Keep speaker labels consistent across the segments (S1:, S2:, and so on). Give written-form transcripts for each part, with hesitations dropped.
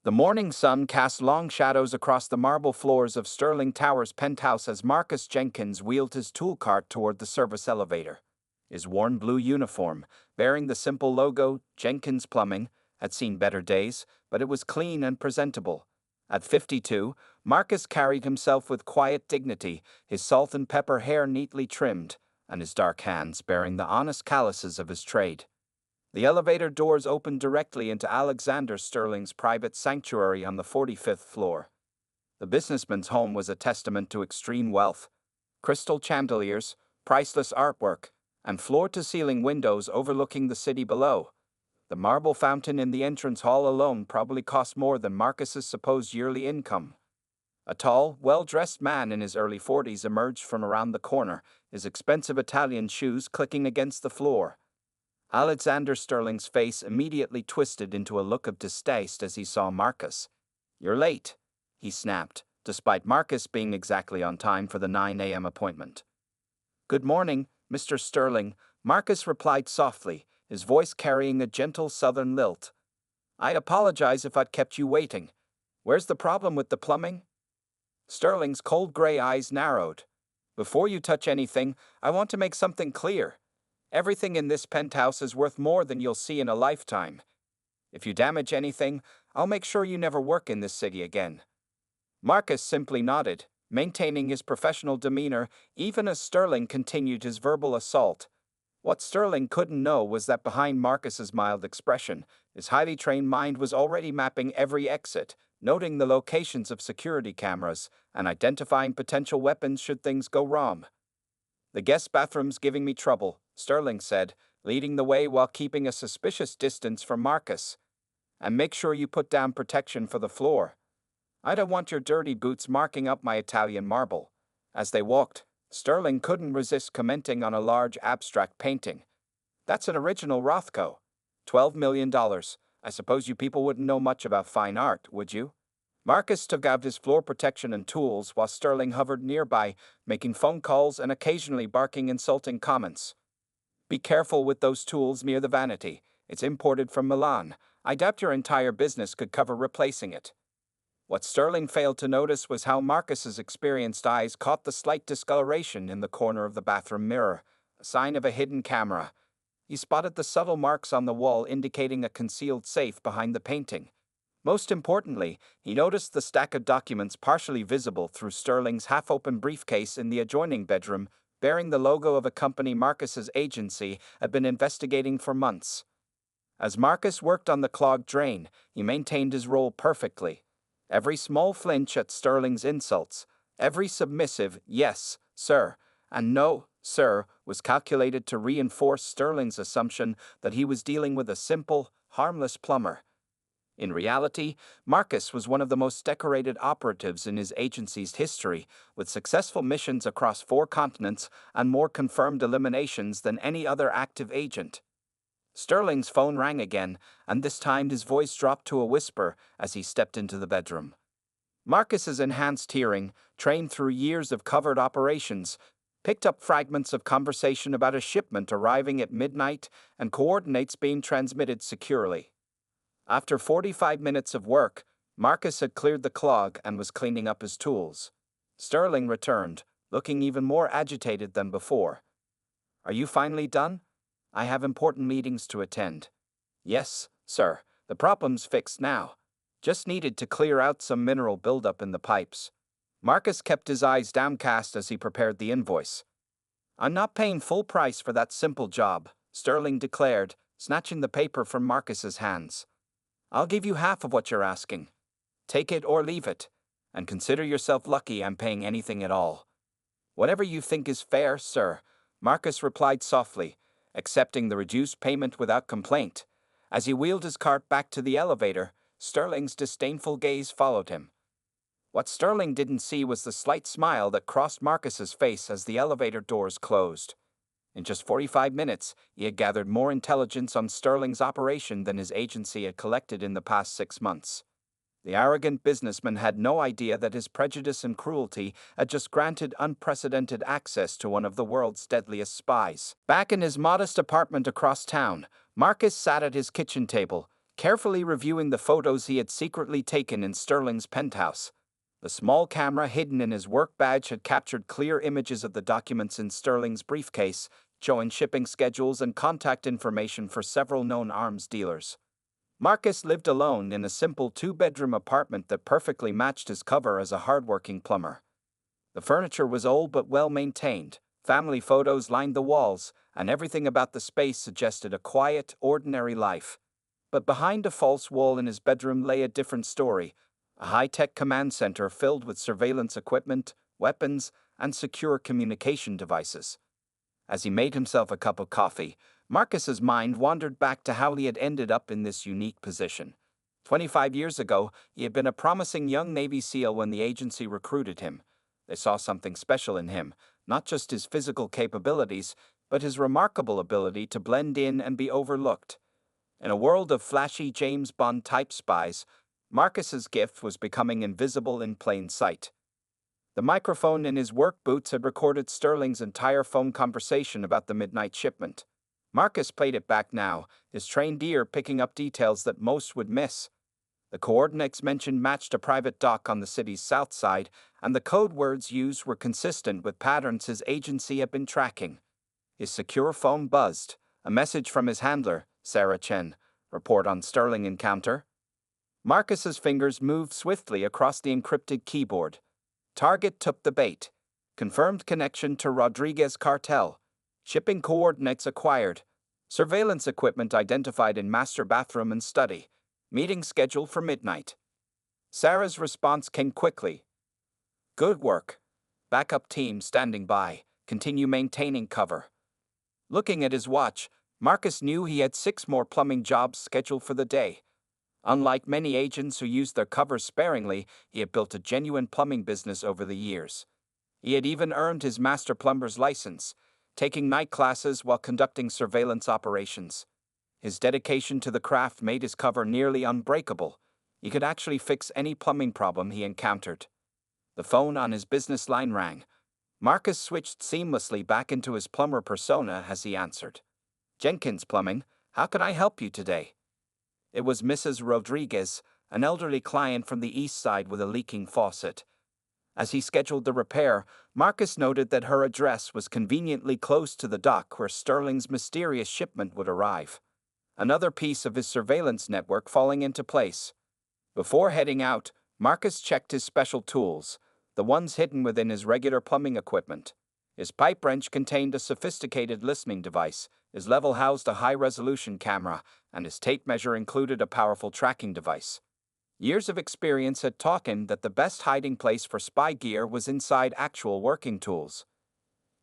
S1: The morning sun cast long shadows across the marble floors of Sterling Tower's penthouse as Marcus Jenkins wheeled his tool cart toward the service elevator. His worn blue uniform, bearing the simple logo, Jenkins Plumbing, had seen better days, but it was clean and presentable. At 52, Marcus carried himself with quiet dignity, his salt and pepper hair neatly trimmed, and his dark hands bearing the honest calluses of his trade. The elevator doors opened directly into Alexander Sterling's private sanctuary on the 45th floor. The businessman's home was a testament to extreme wealth. Crystal chandeliers, priceless artwork, and floor-to-ceiling windows overlooking the city below. The marble fountain in the entrance hall alone probably cost more than Marcus's supposed yearly income. A tall, well-dressed man in his early 40s emerged from around the corner, his expensive Italian shoes clicking against the floor. Alexander Sterling's face immediately twisted into a look of distaste as he saw Marcus. "You're late," he snapped, despite Marcus being exactly on time for the 9 a.m. appointment. "Good morning, Mr. Sterling," Marcus replied softly, his voice carrying a gentle southern lilt. "I'd apologize if I'd kept you waiting. Where's the problem with the plumbing?" Sterling's cold gray eyes narrowed. "Before you touch anything, I want to make something clear. Everything in this penthouse is worth more than you'll see in a lifetime. If you damage anything, I'll make sure you never work in this city again." Marcus simply nodded, maintaining his professional demeanor even as Sterling continued his verbal assault. What Sterling couldn't know was that behind Marcus's mild expression, his highly trained mind was already mapping every exit, noting the locations of security cameras, and identifying potential weapons should things go wrong. "The guest bathroom's giving me trouble," Sterling said, leading the way while keeping a suspicious distance from Marcus. "And make sure you put down protection for the floor. I don't want your dirty boots marking up my Italian marble." As they walked, Sterling couldn't resist commenting on a large abstract painting. "That's an original Rothko. $12 million. I suppose you people wouldn't know much about fine art, would you?" Marcus took out his floor protection and tools while Sterling hovered nearby, making phone calls and occasionally barking insulting comments. "Be careful with those tools near the vanity. It's imported from Milan. I doubt your entire business could cover replacing it." What Sterling failed to notice was how Marcus's experienced eyes caught the slight discoloration in the corner of the bathroom mirror, a sign of a hidden camera. He spotted the subtle marks on the wall indicating a concealed safe behind the painting. Most importantly, he noticed the stack of documents partially visible through Sterling's half-open briefcase in the adjoining bedroom, bearing the logo of a company Marcus's agency had been investigating for months. As Marcus worked on the clogged drain, he maintained his role perfectly. Every small flinch at Sterling's insults, every submissive "yes, sir," and "no, sir," was calculated to reinforce Sterling's assumption that he was dealing with a simple, harmless plumber. In reality, Marcus was one of the most decorated operatives in his agency's history, with successful missions across 4 continents and more confirmed eliminations than any other active agent. Sterling's phone rang again, and this time his voice dropped to a whisper as he stepped into the bedroom. Marcus's enhanced hearing, trained through years of covert operations, picked up fragments of conversation about a shipment arriving at midnight and coordinates being transmitted securely. After 45 minutes of work, Marcus had cleared the clog and was cleaning up his tools. Sterling returned, looking even more agitated than before. "Are you finally done? I have important meetings to attend." "Yes, sir. The problem's fixed now. Just needed to clear out some mineral buildup in the pipes." Marcus kept his eyes downcast as he prepared the invoice. "I'm not paying full price for that simple job," Sterling declared, snatching the paper from Marcus's hands. "I'll give you half of what you're asking. Take it or leave it, and consider yourself lucky I'm paying anything at all." "Whatever you think is fair, sir," Marcus replied softly, accepting the reduced payment without complaint. As he wheeled his cart back to the elevator, Sterling's disdainful gaze followed him. What Sterling didn't see was the slight smile that crossed Marcus's face as the elevator doors closed. In just 45 minutes, he had gathered more intelligence on Sterling's operation than his agency had collected in the past 6 months. The arrogant businessman had no idea that his prejudice and cruelty had just granted unprecedented access to one of the world's deadliest spies. Back in his modest apartment across town, Marcus sat at his kitchen table, carefully reviewing the photos he had secretly taken in Sterling's penthouse. The small camera hidden in his work badge had captured clear images of the documents in Sterling's briefcase, showing shipping schedules and contact information for several known arms dealers. Marcus lived alone in a simple two-bedroom apartment that perfectly matched his cover as a hardworking plumber. The furniture was old but well-maintained, family photos lined the walls, and everything about the space suggested a quiet, ordinary life. But behind a false wall in his bedroom lay a different story, a high-tech command center filled with surveillance equipment, weapons, and secure communication devices. As he made himself a cup of coffee, Marcus's mind wandered back to how he had ended up in this unique position. 25 years ago, he had been a promising young Navy SEAL when the agency recruited him. They saw something special in him, not just his physical capabilities, but his remarkable ability to blend in and be overlooked. In a world of flashy James Bond-type spies, Marcus's gift was becoming invisible in plain sight. The microphone in his work boots had recorded Sterling's entire phone conversation about the midnight shipment. Marcus played it back now, his trained ear picking up details that most would miss. The coordinates mentioned matched a private dock on the city's south side, and the code words used were consistent with patterns his agency had been tracking. His secure phone buzzed, a message from his handler, Sarah Chen. Report on Sterling encounter. Marcus's fingers moved swiftly across the encrypted keyboard. Target took the bait. Confirmed connection to Rodriguez cartel. Shipping coordinates acquired. Surveillance equipment identified in master bathroom and study. Meeting scheduled for midnight. Sarah's response came quickly. Good work. Backup team standing by. Continue maintaining cover. Looking at his watch, Marcus knew he had 6 more plumbing jobs scheduled for the day. Unlike many agents who used their covers sparingly, he had built a genuine plumbing business over the years. He had even earned his master plumber's license, taking night classes while conducting surveillance operations. His dedication to the craft made his cover nearly unbreakable. He could actually fix any plumbing problem he encountered. The phone on his business line rang. Marcus switched seamlessly back into his plumber persona as he answered. Jenkins Plumbing, how can I help you today? It was Mrs. Rodriguez, an elderly client from the east side with a leaking faucet. As he scheduled the repair, Marcus noted that her address was conveniently close to the dock where Sterling's mysterious shipment would arrive. Another piece of his surveillance network falling into place. Before heading out, Marcus checked his special tools, the ones hidden within his regular plumbing equipment. His pipe wrench contained a sophisticated listening device, his level housed a high-resolution camera, and his tape measure included a powerful tracking device. Years of experience had taught him that the best hiding place for spy gear was inside actual working tools.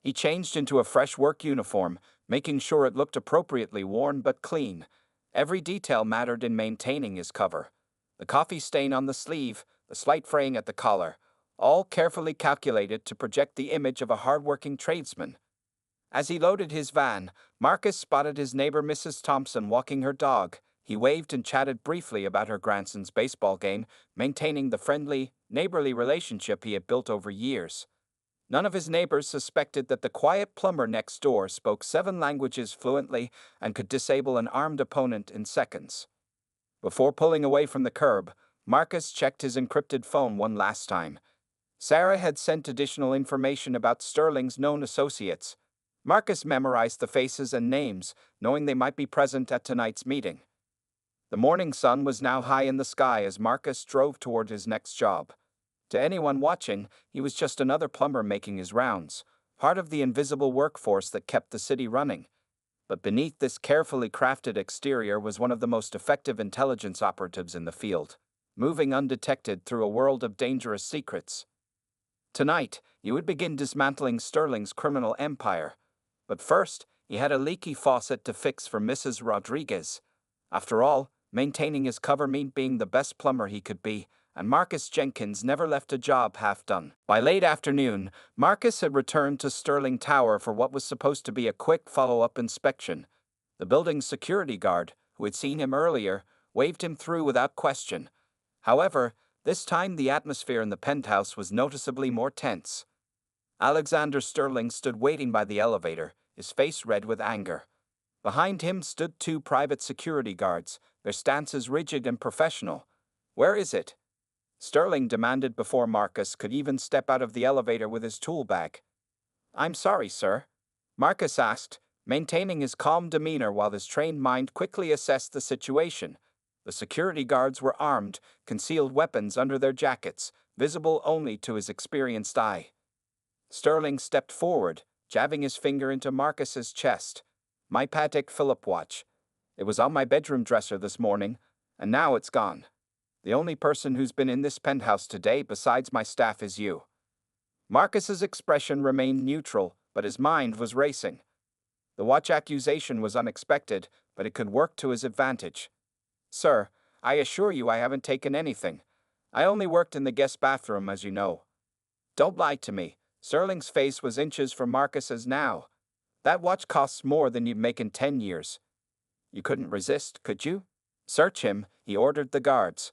S1: He changed into a fresh work uniform, making sure it looked appropriately worn but clean. Every detail mattered in maintaining his cover. The coffee stain on the sleeve, the slight fraying at the collar, all carefully calculated to project the image of a hard-working tradesman. As he loaded his van, Marcus spotted his neighbor Mrs. Thompson walking her dog. He waved and chatted briefly about her grandson's baseball game, maintaining the friendly, neighborly relationship he had built over years. None of his neighbors suspected that the quiet plumber next door spoke 7 languages fluently and could disable an armed opponent in seconds. Before pulling away from the curb, Marcus checked his encrypted phone one last time. Sarah had sent additional information about Sterling's known associates. Marcus memorized the faces and names, knowing they might be present at tonight's meeting. The morning sun was now high in the sky as Marcus drove toward his next job. To anyone watching, he was just another plumber making his rounds, part of the invisible workforce that kept the city running. But beneath this carefully crafted exterior was one of the most effective intelligence operatives in the field, moving undetected through a world of dangerous secrets. Tonight, he would begin dismantling Sterling's criminal empire. But first, he had a leaky faucet to fix for Mrs. Rodriguez. After all, maintaining his cover meant being the best plumber he could be, and Marcus Jenkins never left a job half done. By late afternoon, Marcus had returned to Sterling Tower for what was supposed to be a quick follow-up inspection. The building's security guard, who had seen him earlier, waved him through without question. However, this time the atmosphere in the penthouse was noticeably more tense. Alexander Sterling stood waiting by the elevator, his face red with anger. Behind him stood two private security guards, their stances rigid and professional. "Where is it?" Sterling demanded before Marcus could even step out of the elevator with his tool bag. "I'm sorry, sir," Marcus asked, maintaining his calm demeanor while his trained mind quickly assessed the situation. The security guards were armed, concealed weapons under their jackets, visible only to his experienced eye. Sterling stepped forward, jabbing his finger into Marcus's chest. "My Patek Philippe watch. It was on my bedroom dresser this morning, and now it's gone. The only person who's been in this penthouse today besides my staff is you." Marcus's expression remained neutral, but his mind was racing. The watch accusation was unexpected, but it could work to his advantage. "Sir, I assure you I haven't taken anything. I only worked in the guest bathroom, as you know." "Don't lie to me." Sterling's face was inches from Marcus's now. "That watch costs more than you'd make in 10 years. You couldn't resist, could you?" "Search him," he ordered the guards.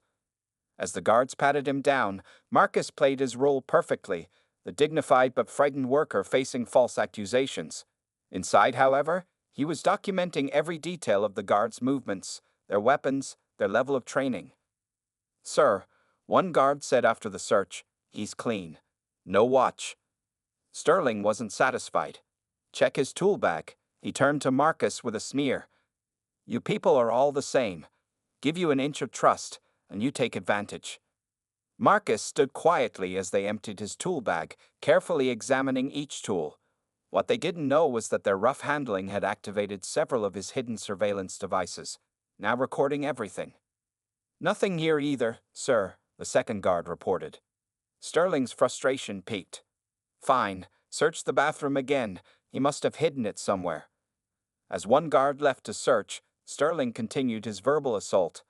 S1: As the guards patted him down, Marcus played his role perfectly, the dignified but frightened worker facing false accusations. Inside, however, he was documenting every detail of the guards' movements, their weapons, their level of training. "Sir," one guard said after the search, "he's clean. No watch." Sterling wasn't satisfied. "Check his tool bag." He turned to Marcus with a sneer. "You people are all the same. Give you an inch of trust, and you take advantage." Marcus stood quietly as they emptied his tool bag, carefully examining each tool. What they didn't know was that their rough handling had activated several of his hidden surveillance devices, now recording everything. "Nothing here either, sir," the second guard reported. Sterling's frustration peaked. "Fine, search the bathroom again. He must have hidden it somewhere." As one guard left to search, Sterling continued his verbal assault.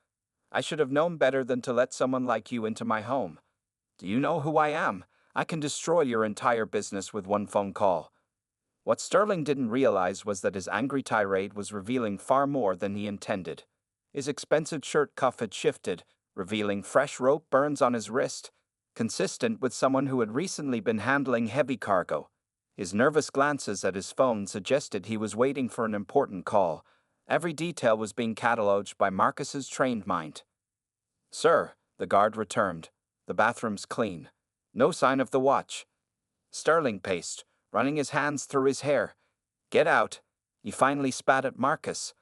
S1: "I should have known better than to let someone like you into my home. Do you know who I am? I can destroy your entire business with one phone call." What Sterling didn't realize was that his angry tirade was revealing far more than he intended. His expensive shirt cuff had shifted, revealing fresh rope burns on his wrist, consistent with someone who had recently been handling heavy cargo. His nervous glances at his phone suggested he was waiting for an important call. Every detail was being catalogued by Marcus's trained mind. "Sir," the guard returned, "the bathroom's clean. No sign of the watch." Sterling paced, running his hands through his hair. "Get out." He finally spat at Marcus.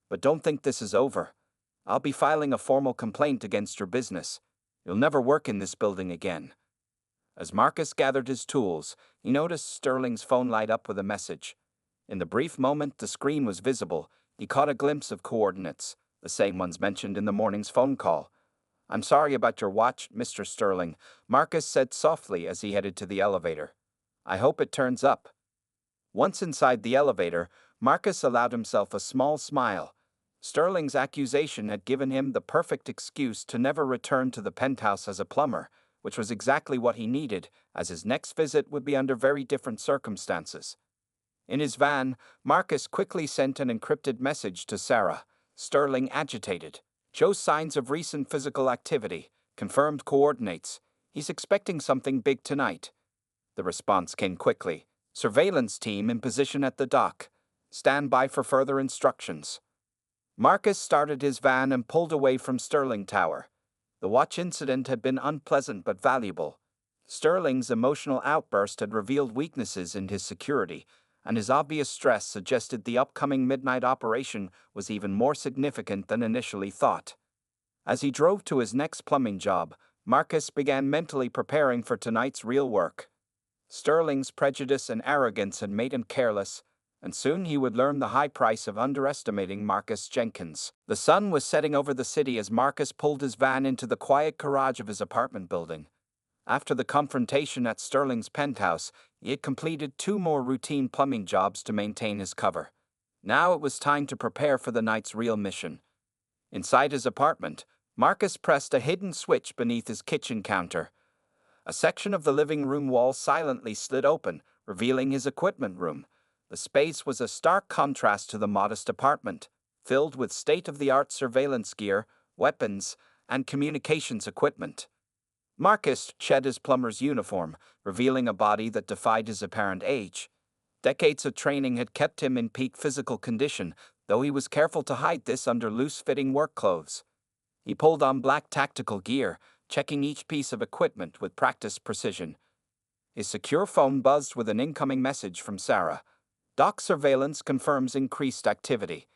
S1: "But don't think this is over. I'll be filing a formal complaint against your business. You'll never work in this building again." As Marcus gathered his tools, he noticed Sterling's phone light up with a message. In the brief moment the screen was visible, he caught a glimpse of coordinates, the same ones mentioned in the morning's phone call. "I'm sorry about your watch, Mr. Sterling," Marcus said softly as he headed to the elevator. "I hope it turns up." Once inside the elevator, Marcus allowed himself a small smile. Sterling's accusation had given him the perfect excuse to never return to the penthouse as a plumber, which was exactly what he needed, as his next visit would be under very different circumstances. In his van, Marcus quickly sent an encrypted message to Sarah. Sterling agitated. "Shows signs of recent physical activity. Confirmed coordinates. He's expecting something big tonight." The response came quickly. "Surveillance team in position at the dock. Stand by for further instructions." Marcus started his van and pulled away from Sterling Tower. The watch incident had been unpleasant but valuable. Sterling's emotional outburst had revealed weaknesses in his security, and his obvious stress suggested the upcoming midnight operation was even more significant than initially thought. As he drove to his next plumbing job, Marcus began mentally preparing for tonight's real work. Sterling's prejudice and arrogance had made him careless, and soon he would learn the high price of underestimating Marcus Jenkins. The sun was setting over the city as Marcus pulled his van into the quiet garage of his apartment building. After the confrontation at Sterling's penthouse, he had completed 2 more routine plumbing jobs to maintain his cover. Now it was time to prepare for the night's real mission. Inside his apartment, Marcus pressed a hidden switch beneath his kitchen counter. A section of the living room wall silently slid open, revealing his equipment room. The space was a stark contrast to the modest apartment, filled with state-of-the-art surveillance gear, weapons, and communications equipment. Marcus shed his plumber's uniform, revealing a body that defied his apparent age. Decades of training had kept him in peak physical condition, though he was careful to hide this under loose-fitting work clothes. He pulled on black tactical gear, checking each piece of equipment with practiced precision. His secure phone buzzed with an incoming message from Sarah. Dock surveillance confirms increased activity.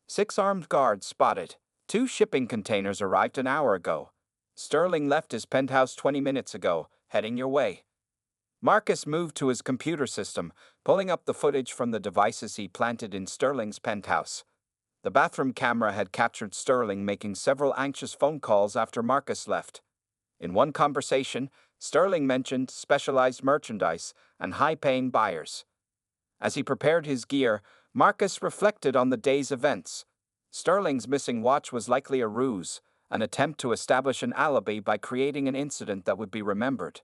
S1: 6 armed guards spotted. 2 shipping containers arrived an hour ago. Sterling left his penthouse 20 minutes ago, heading your way. Marcus moved to his computer system, pulling up the footage from the devices he planted in Sterling's penthouse. The bathroom camera had captured Sterling making several anxious phone calls after Marcus left. In one conversation, Sterling mentioned specialized merchandise and high-paying buyers. As he prepared his gear, Marcus reflected on the day's events. Sterling's missing watch was likely a ruse, an attempt to establish an alibi by creating an incident that would be remembered.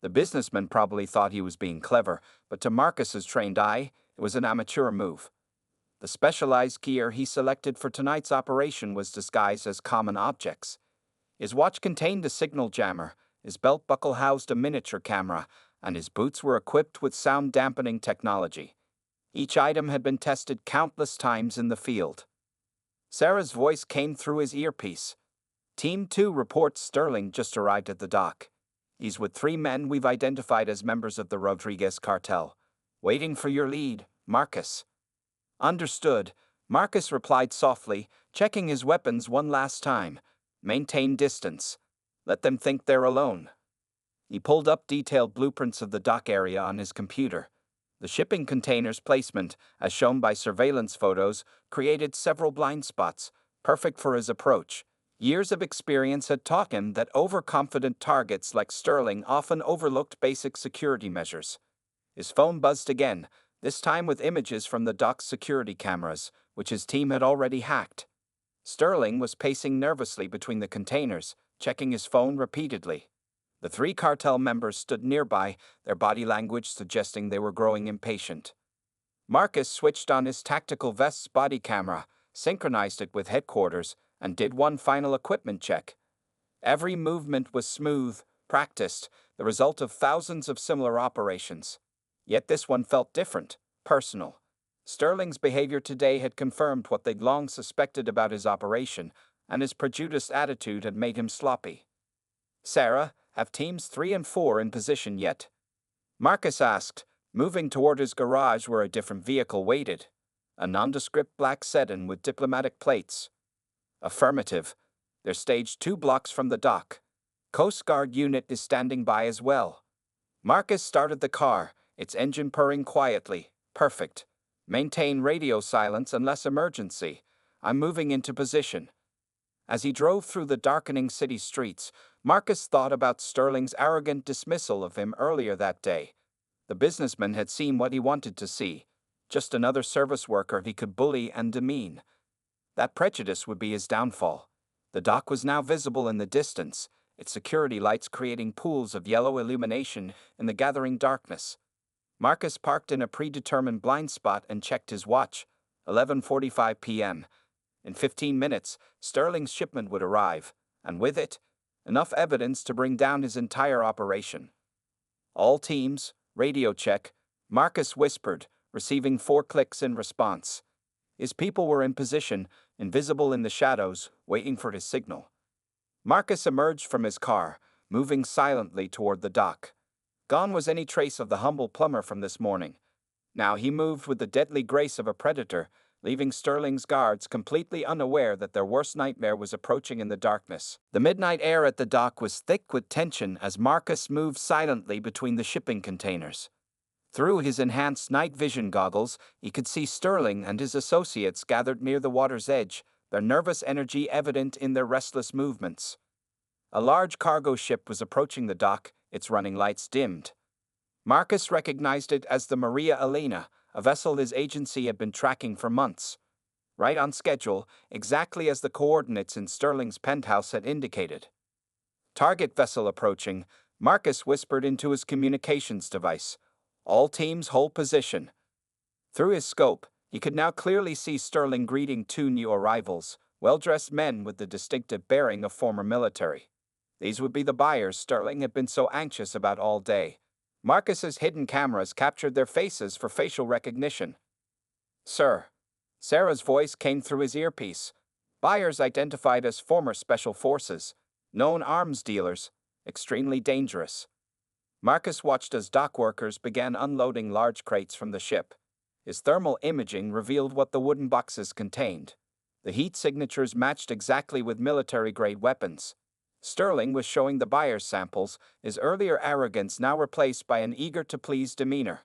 S1: The businessman probably thought he was being clever, but to Marcus's trained eye, it was an amateur move. The specialized gear he selected for tonight's operation was disguised as common objects. His watch contained a signal jammer, his belt buckle housed a miniature camera, and his boots were equipped with sound-dampening technology. Each item had been tested countless times in the field. Sarah's voice came through his earpiece. Team 2 reports Sterling just arrived at the dock. He's with 3 men we've identified as members of the Rodriguez cartel. Waiting for your lead, Marcus. Understood, Marcus replied softly, checking his weapons one last time. Maintain distance. Let them think they're alone. He pulled up detailed blueprints of the dock area on his computer. The shipping container's placement, as shown by surveillance photos, created several blind spots, perfect for his approach. Years of experience had taught him that overconfident targets like Sterling often overlooked basic security measures. His phone buzzed again, this time with images from the dock's security cameras, which his team had already hacked. Sterling was pacing nervously between the containers, checking his phone repeatedly. The 3 cartel members stood nearby, their body language suggesting they were growing impatient. Marcus switched on his tactical vest's body camera, synchronized it with headquarters, and did one final equipment check. Every movement was smooth, practiced, the result of thousands of similar operations. Yet this one felt different, personal. Sterling's behavior today had confirmed what they'd long suspected about his operation, and his prejudiced attitude had made him sloppy. Sarah, have teams 3 and 4 in position yet? Marcus asked, moving toward his garage where a different vehicle waited. A nondescript black sedan with diplomatic plates. Affirmative. They're staged 2 blocks from the dock. Coast Guard unit is standing by as well. Marcus started the car, its engine purring quietly. Perfect. Maintain radio silence unless emergency. I'm moving into position. As he drove through the darkening city streets, Marcus thought about Sterling's arrogant dismissal of him earlier that day. The businessman had seen what he wanted to see, just another service worker he could bully and demean. That prejudice would be his downfall. The dock was now visible in the distance, its security lights creating pools of yellow illumination in the gathering darkness. Marcus parked in a predetermined blind spot and checked his watch. 11:45 p.m. In 15 minutes, Sterling's shipment would arrive, and with it, enough evidence to bring down his entire operation. All teams, radio check, Marcus whispered, receiving 4 clicks in response. His people were in position, invisible in the shadows, waiting for his signal. Marcus emerged from his car, moving silently toward the dock. Gone was any trace of the humble plumber from this morning. Now he moved with the deadly grace of a predator, leaving Sterling's guards completely unaware that their worst nightmare was approaching in the darkness. The midnight air at the dock was thick with tension as Marcus moved silently between the shipping containers. Through his enhanced night vision goggles, he could see Sterling and his associates gathered near the water's edge, their nervous energy evident in their restless movements. A large cargo ship was approaching the dock, its running lights dimmed. Marcus recognized it as the Maria Elena, a vessel his agency had been tracking for months. Right on schedule, exactly as the coordinates in Sterling's penthouse had indicated. Target vessel approaching, Marcus whispered into his communications device. All teams hold position. Through his scope, he could now clearly see Sterling greeting 2 new arrivals, well-dressed men with the distinctive bearing of former military. These would be the buyers Sterling had been so anxious about all day. Marcus's hidden cameras captured their faces for facial recognition. "Sir," Sarah's voice came through his earpiece. Buyers identified as former special forces, known arms dealers, extremely dangerous. Marcus watched as dock workers began unloading large crates from the ship. His thermal imaging revealed what the wooden boxes contained. The heat signatures matched exactly with military-grade weapons. Sterling was showing the buyers samples, his earlier arrogance now replaced by an eager-to-please demeanor.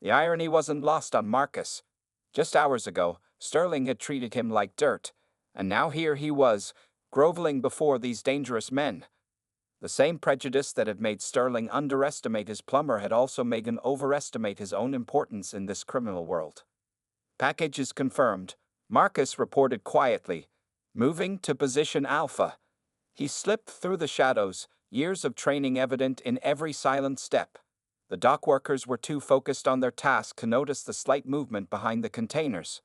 S1: The irony wasn't lost on Marcus. Just hours ago, Sterling had treated him like dirt, and now here he was, groveling before these dangerous men. The same prejudice that had made Sterling underestimate his plumber had also made him overestimate his own importance in this criminal world. Package is confirmed, Marcus reported quietly, moving to position Alpha. He slipped through the shadows, years of training evident in every silent step. The dock workers were too focused on their task to notice the slight movement behind the containers.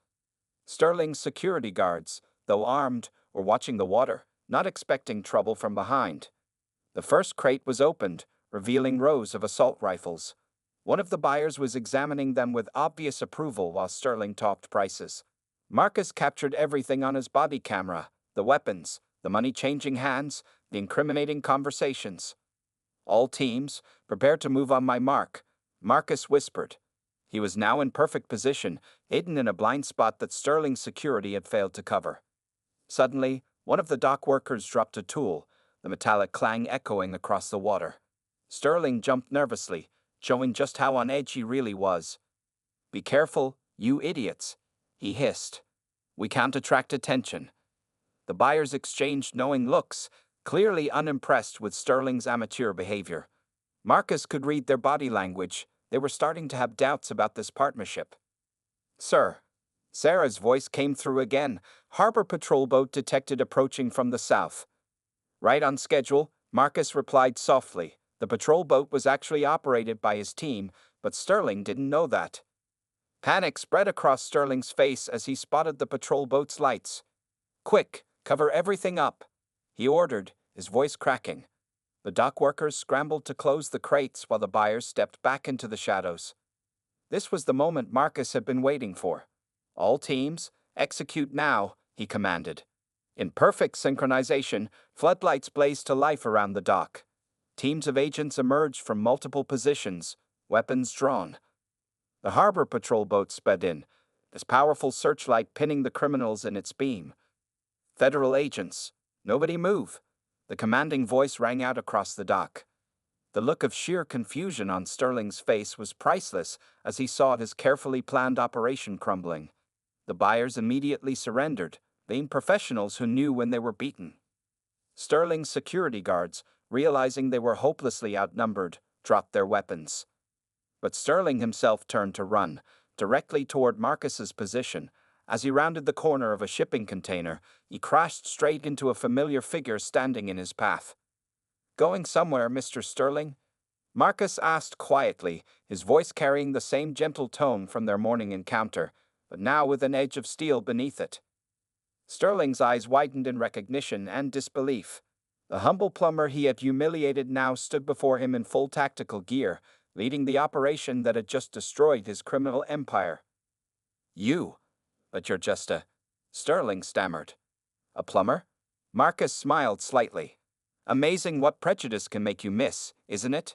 S1: Sterling's security guards, though armed, were watching the water, not expecting trouble from behind. The first crate was opened, revealing rows of assault rifles. One of the buyers was examining them with obvious approval while Sterling talked prices. Marcus captured everything on his body camera: the weapons, the money changing hands, the incriminating conversations. "All teams, prepare to move on my mark," Marcus whispered. He was now in perfect position, hidden in a blind spot that Sterling's security had failed to cover. Suddenly, one of the dock workers dropped a tool, the metallic clang echoing across the water. Sterling jumped nervously, showing just how on edge he really was. "Be careful, you idiots," he hissed. "We can't attract attention." The buyers exchanged knowing looks, clearly unimpressed with Sterling's amateur behavior. Marcus could read their body language. They were starting to have doubts about this partnership. "Sir." Sarah's voice came through again. Harbor patrol boat detected approaching from the south. "Right on schedule," Marcus replied softly. The patrol boat was actually operated by his team, but Sterling didn't know that. Panic spread across Sterling's face as he spotted the patrol boat's lights. "Quick, cover everything up," he ordered, his voice cracking. The dock workers scrambled to close the crates while the buyers stepped back into the shadows. This was the moment Marcus had been waiting for. "All teams, execute now," he commanded. In perfect synchronization, floodlights blazed to life around the dock. Teams of agents emerged from multiple positions, weapons drawn. The harbor patrol boat sped in, this powerful searchlight pinning the criminals in its beam. "Federal agents, nobody move," the commanding voice rang out across the dock. The look of sheer confusion on Sterling's face was priceless as he saw his carefully planned operation crumbling. The buyers immediately surrendered, being professionals who knew when they were beaten. Sterling's security guards, realizing they were hopelessly outnumbered, dropped their weapons. But Sterling himself turned to run, directly toward Marcus's position. As he rounded the corner of a shipping container, he crashed straight into a familiar figure standing in his path. "Going somewhere, Mr. Sterling?" Marcus asked quietly, his voice carrying the same gentle tone from their morning encounter, but now with an edge of steel beneath it. Sterling's eyes widened in recognition and disbelief. The humble plumber he had humiliated now stood before him in full tactical gear, leading the operation that had just destroyed his criminal empire. "You? But you're just a..." Sterling stammered. "A plumber?" Marcus smiled slightly. "Amazing what prejudice can make you miss, isn't it?"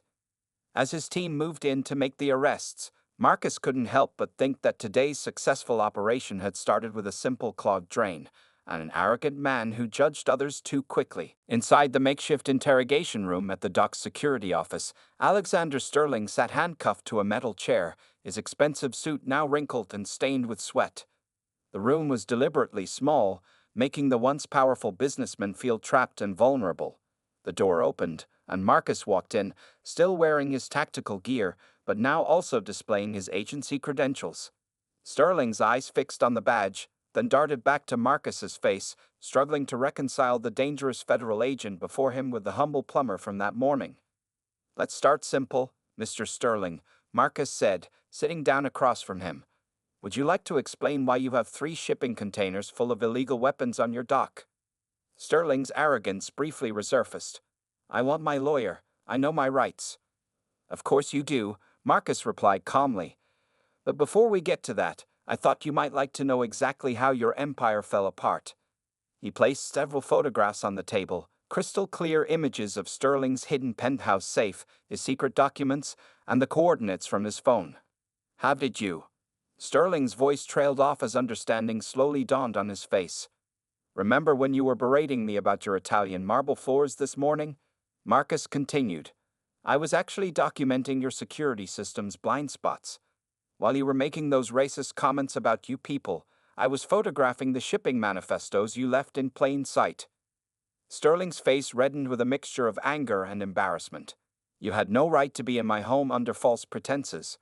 S1: As his team moved in to make the arrests, Marcus couldn't help but think that today's successful operation had started with a simple clogged drain, and an arrogant man who judged others too quickly. Inside the makeshift interrogation room at the dock's security office, Alexander Sterling sat handcuffed to a metal chair, his expensive suit now wrinkled and stained with sweat. The room was deliberately small, making the once powerful businessman feel trapped and vulnerable. The door opened, and Marcus walked in, still wearing his tactical gear, but now also displaying his agency credentials. Sterling's eyes fixed on the badge, then darted back to Marcus's face, struggling to reconcile the dangerous federal agent before him with the humble plumber from that morning. "Let's start simple, Mr. Sterling," Marcus said, sitting down across from him. "Would you like to explain why you have 3 shipping containers full of illegal weapons on your dock?" Sterling's arrogance briefly resurfaced. "I want my lawyer. I know my rights." "Of course you do," Marcus replied calmly. "But before we get to that, I thought you might like to know exactly how your empire fell apart. He placed several photographs on the table, crystal clear images of Sterling's hidden penthouse safe, his secret documents, and the coordinates from his phone. How did you? Sterling's voice trailed off as understanding slowly dawned on his face. Remember when you were berating me about your Italian marble floors this morning? Marcus continued. I was actually documenting your security system's blind spots. While you were making those racist comments about you people, I was photographing the shipping manifestos you left in plain sight. Sterling's face reddened with a mixture of anger and embarrassment. You had no right to be in my home under false pretenses.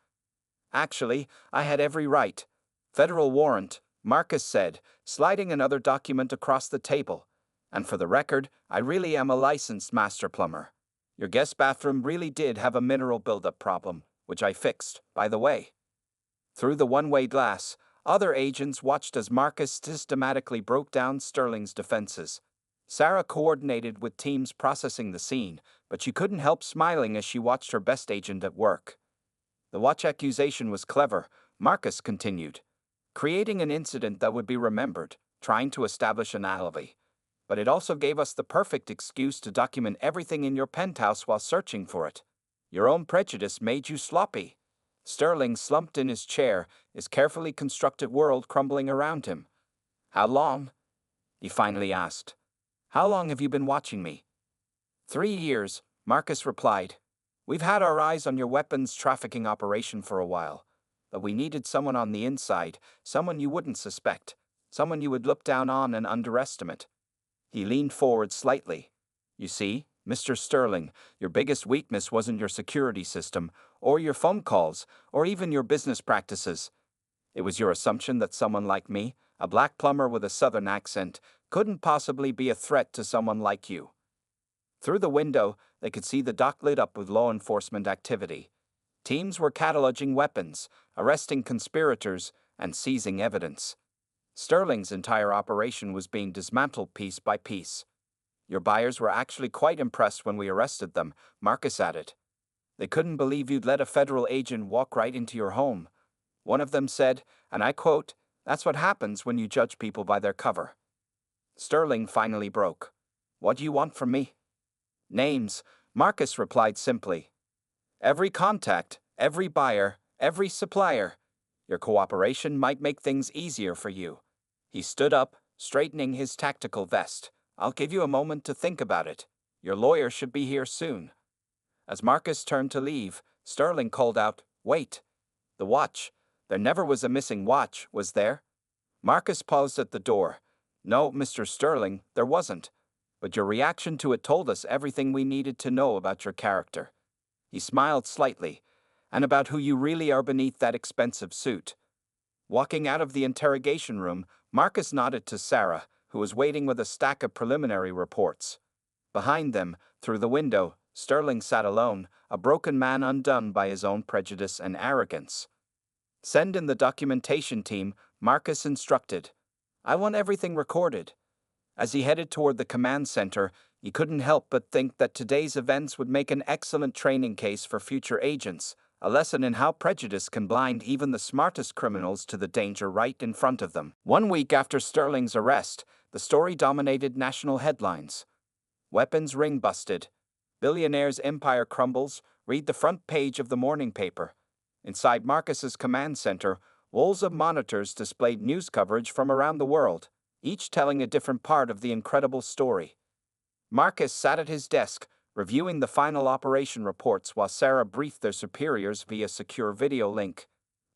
S1: Actually, I had every right. Federal warrant, Marcus said, sliding another document across the table. And for the record, I really am a licensed master plumber. Your guest bathroom really did have a mineral buildup problem, which I fixed, by the way. Through the one-way glass, other agents watched as Marcus systematically broke down Sterling's defenses. Sarah coordinated with teams processing the scene, but she couldn't help smiling as she watched her best agent at work. The watch accusation was clever, Marcus continued, creating an incident that would be remembered, trying to establish an alibi. But it also gave us the perfect excuse to document everything in your penthouse while searching for it. Your own prejudice made you sloppy. Sterling slumped in his chair, his carefully constructed world crumbling around him. How long? He finally asked. How long have you been watching me? 3 years, Marcus replied. We've had our eyes on your weapons trafficking operation for a while, but we needed someone on the inside, someone you wouldn't suspect, someone you would look down on and underestimate. He leaned forward slightly. You see, Mr. Sterling, your biggest weakness wasn't your security system, or your phone calls, or even your business practices. It was your assumption that someone like me, a black plumber with a southern accent, couldn't possibly be a threat to someone like you. Through the window, they could see the dock lit up with law enforcement activity. Teams were cataloging weapons, arresting conspirators, and seizing evidence. Sterling's entire operation was being dismantled piece by piece. Your buyers were actually quite impressed when we arrested them, Marcus added. They couldn't believe you'd let a federal agent walk right into your home. One of them said, and I quote, "That's what happens when you judge people by their cover." Sterling finally broke. What do you want from me? Names, Marcus replied simply. Every contact, every buyer, every supplier. Your cooperation might make things easier for you. He stood up, straightening his tactical vest. I'll give you a moment to think about it. Your lawyer should be here soon. As Marcus turned to leave, Sterling called out, Wait. The watch. There never was a missing watch, was there? Marcus paused at the door. No, Mr. Sterling, there wasn't. But your reaction to it told us everything we needed to know about your character. He smiled slightly, and about who you really are beneath that expensive suit. Walking out of the interrogation room, Marcus nodded to Sarah, who was waiting with a stack of preliminary reports. Behind them, through the window, Sterling sat alone, a broken man undone by his own prejudice and arrogance. Send in the documentation team, Marcus instructed. I want everything recorded. As he headed toward the command center, he couldn't help but think that today's events would make an excellent training case for future agents, a lesson in how prejudice can blind even the smartest criminals to the danger right in front of them. 1 week after Sterling's arrest, the story dominated national headlines. Weapons ring busted. Billionaire's empire crumbles. Read the front page of the morning paper. Inside Marcus's command center, walls of monitors displayed news coverage from around the world, each telling a different part of the incredible story. Marcus sat at his desk, reviewing the final operation reports while Sarah briefed their superiors via secure video link.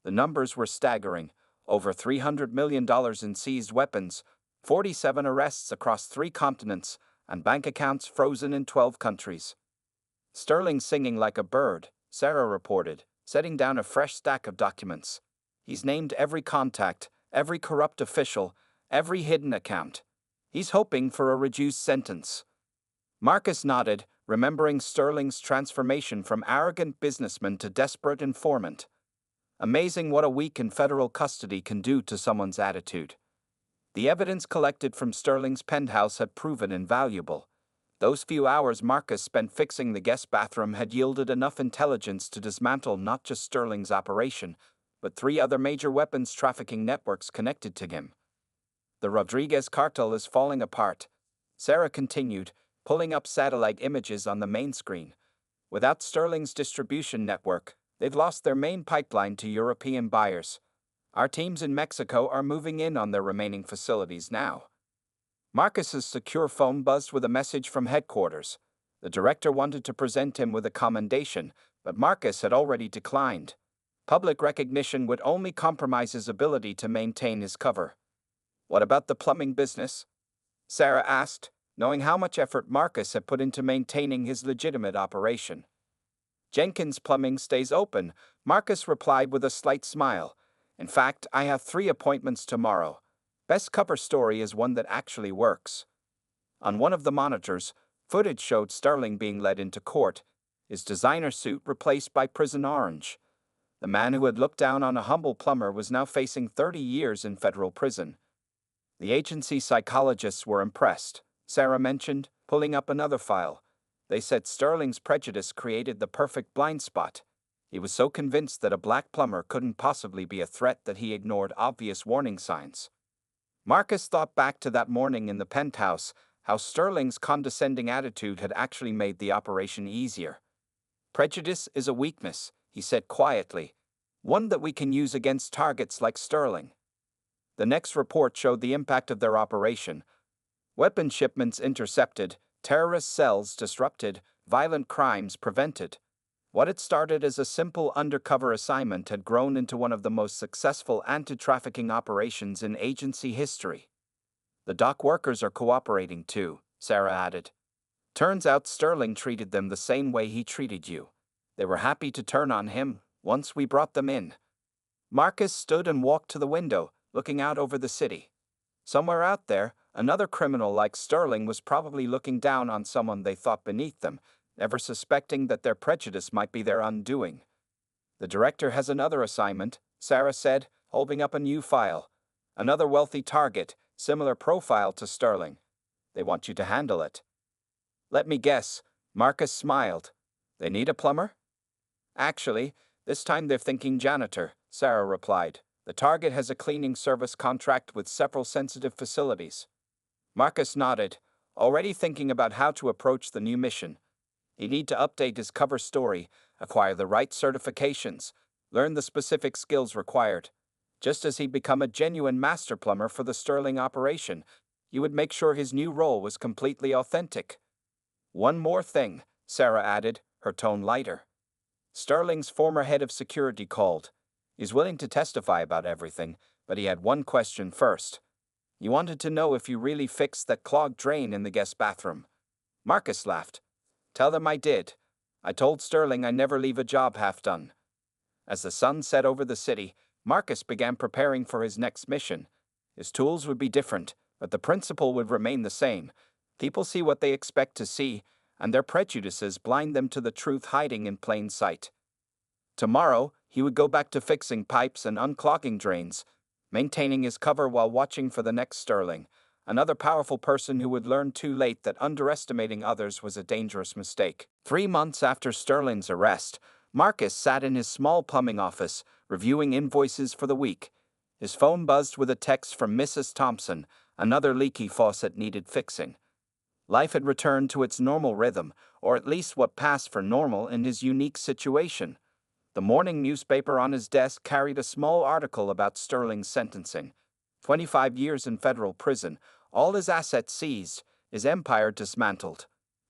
S1: The numbers were staggering. Over $300 million in seized weapons, 47 arrests across 3 continents, and bank accounts frozen in 12 countries. Sterling singing like a bird, Sarah reported, setting down a fresh stack of documents. He's named every contact, every corrupt official, every hidden account. He's hoping for a reduced sentence. Marcus nodded, remembering Sterling's transformation from arrogant businessman to desperate informant. Amazing what a week in federal custody can do to someone's attitude. The evidence collected from Sterling's penthouse had proven invaluable. Those few hours Marcus spent fixing the guest bathroom had yielded enough intelligence to dismantle not just Sterling's operation, but 3 other major weapons trafficking networks connected to him. The Rodriguez cartel is falling apart, Sarah continued, pulling up satellite images on the main screen. Without Sterling's distribution network, they've lost their main pipeline to European buyers. Our teams in Mexico are moving in on their remaining facilities now. Marcus's secure phone buzzed with a message from headquarters. The director wanted to present him with a commendation, but Marcus had already declined. Public recognition would only compromise his ability to maintain his cover. What about the plumbing business? Sarah asked, knowing how much effort Marcus had put into maintaining his legitimate operation. Jenkins Plumbing stays open, Marcus replied with a slight smile. In fact, I have 3 appointments tomorrow. Best cover story is one that actually works. On one of the monitors, footage showed Sterling being led into court, his designer suit replaced by prison orange. The man who had looked down on a humble plumber was now facing 30 years in federal prison. The agency psychologists were impressed, Sarah mentioned, pulling up another file. They said Sterling's prejudice created the perfect blind spot. He was so convinced that a black plumber couldn't possibly be a threat that he ignored obvious warning signs. Marcus thought back to that morning in the penthouse, how Sterling's condescending attitude had actually made the operation easier. Prejudice is a weakness, he said quietly, one that we can use against targets like Sterling. The next report showed the impact of their operation. Weapon shipments intercepted, terrorist cells disrupted, violent crimes prevented. What had started as a simple undercover assignment had grown into one of the most successful anti-trafficking operations in agency history. The dock workers are cooperating too, Sarah added. Turns out Sterling treated them the same way he treated you. They were happy to turn on him once we brought them in. Marcus stood and walked to the window, looking out over the city. Somewhere out there, another criminal like Sterling was probably looking down on someone they thought beneath them, never suspecting that their prejudice might be their undoing. The director has another assignment, Sarah said, holding up a new file. Another wealthy target, similar profile to Sterling. They want you to handle it. Let me guess, Marcus smiled. They need a plumber? Actually, this time they're thinking janitor, Sarah replied. The target has a cleaning service contract with several sensitive facilities. Marcus nodded, already thinking about how to approach the new mission. He'd need to update his cover story, acquire the right certifications, learn the specific skills required. Just as he'd become a genuine master plumber for the Sterling operation, he would make sure his new role was completely authentic. One more thing, Sarah added, her tone lighter. Sterling's former head of security called. He's willing to testify about everything, but he had one question first. He wanted to know if you really fixed that clogged drain in the guest bathroom. Marcus laughed. Tell them I did. I told Sterling I never leave a job half done. As the sun set over the city, Marcus began preparing for his next mission. His tools would be different, but the principle would remain the same. People see what they expect to see, and their prejudices blind them to the truth hiding in plain sight. Tomorrow, he would go back to fixing pipes and unclogging drains, maintaining his cover while watching for the next Sterling, another powerful person who would learn too late that underestimating others was a dangerous mistake. 3 months after Sterling's arrest, Marcus sat in his small plumbing office, reviewing invoices for the week. His phone buzzed with a text from Mrs. Thompson. Another leaky faucet needed fixing. Life had returned to its normal rhythm, or at least what passed for normal in his unique situation. The morning newspaper on his desk carried a small article about Sterling's sentencing. 25 years in federal prison, all his assets seized, his empire dismantled.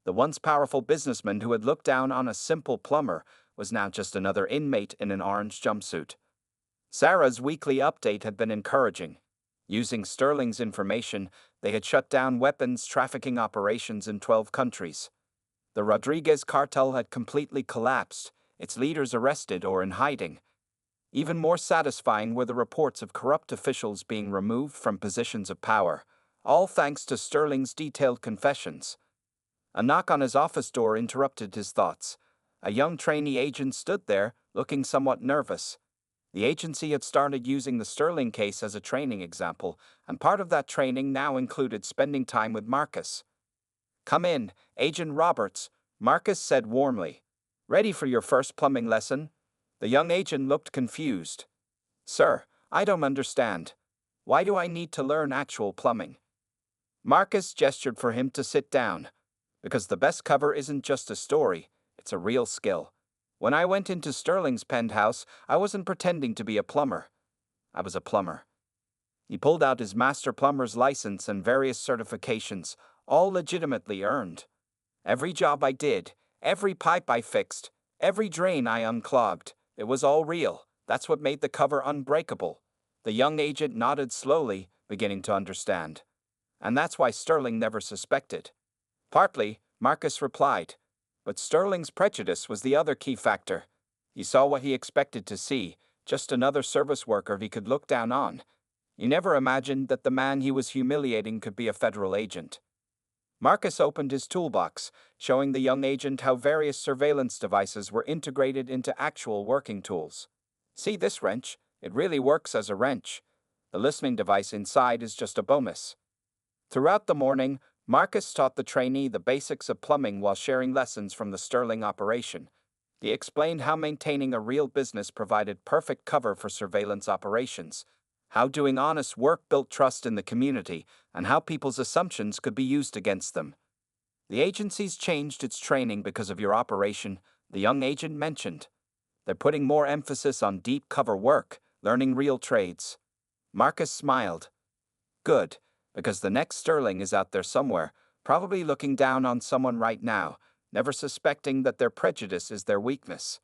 S1: The once powerful businessman who had looked down on a simple plumber was now just another inmate in an orange jumpsuit. Sarah's weekly update had been encouraging. Using Sterling's information, they had shut down weapons trafficking operations in 12 countries. The Rodriguez cartel had completely collapsed, its leaders arrested or in hiding. Even more satisfying were the reports of corrupt officials being removed from positions of power, all thanks to Sterling's detailed confessions. A knock on his office door interrupted his thoughts. A young trainee agent stood there, looking somewhat nervous. The agency had started using the Sterling case as a training example, and part of that training now included spending time with Marcus. Come in, Agent Roberts, Marcus said warmly. Ready for your first plumbing lesson? The young agent looked confused. Sir, I don't understand. Why do I need to learn actual plumbing? Marcus gestured for him to sit down. Because the best cover isn't just a story, it's a real skill. When I went into Sterling's penthouse, I wasn't pretending to be a plumber. I was a plumber. He pulled out his master plumber's license and various certifications, all legitimately earned. Every job I did, every pipe I fixed, every drain I unclogged, it was all real. That's what made the cover unbreakable. The young agent nodded slowly, beginning to understand. And that's why Sterling never suspected. Partly, Marcus replied. But Sterling's prejudice was the other key factor. He saw what he expected to see, just another service worker he could look down on. He never imagined that the man he was humiliating could be a federal agent. Marcus opened his toolbox, showing the young agent how various surveillance devices were integrated into actual working tools. See this wrench? It really works as a wrench. The listening device inside is just a bonus. Throughout the morning, Marcus taught the trainee the basics of plumbing while sharing lessons from the Sterling operation. He explained how maintaining a real business provided perfect cover for surveillance operations, how doing honest work built trust in the community, and how people's assumptions could be used against them. The agency's changed its training because of your operation, the young agent mentioned. They're putting more emphasis on deep cover work, learning real trades. Marcus smiled. Good, because the next Sterling is out there somewhere, probably looking down on someone right now, never suspecting that their prejudice is their weakness.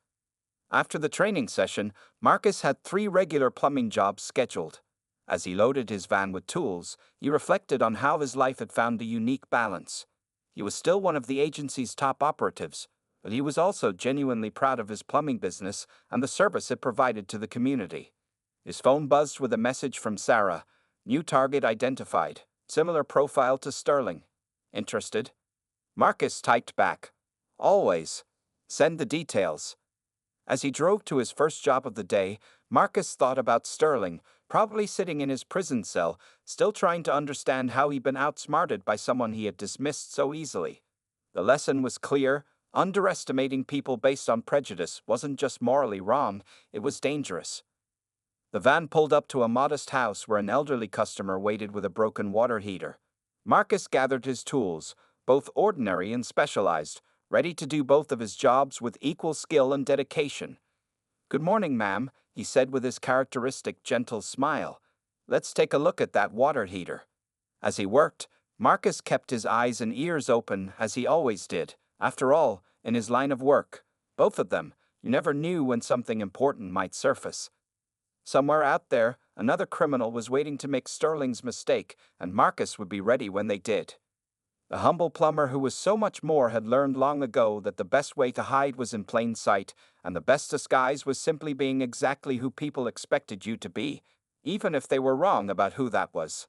S1: After the training session, Marcus had 3 regular plumbing jobs scheduled. As he loaded his van with tools, he reflected on how his life had found a unique balance. He was still one of the agency's top operatives, but he was also genuinely proud of his plumbing business and the service it provided to the community. His phone buzzed with a message from Sarah. New target identified. Similar profile to Sterling. Interested? Marcus typed back. Always. Send the details. As he drove to his first job of the day, Marcus thought about Sterling, probably sitting in his prison cell, still trying to understand how he'd been outsmarted by someone he had dismissed so easily. The lesson was clear. Underestimating people based on prejudice wasn't just morally wrong, it was dangerous. The van pulled up to a modest house where an elderly customer waited with a broken water heater. Marcus gathered his tools, both ordinary and specialized, ready to do both of his jobs with equal skill and dedication. Good morning, ma'am, he said with his characteristic gentle smile. Let's take a look at that water heater. As he worked, Marcus kept his eyes and ears open as he always did. After all, in his line of work, both of them, you never knew when something important might surface. Somewhere out there, another criminal was waiting to make Sterling's mistake, and Marcus would be ready when they did. The humble plumber who was so much more had learned long ago that the best way to hide was in plain sight, and the best disguise was simply being exactly who people expected you to be, even if they were wrong about who that was.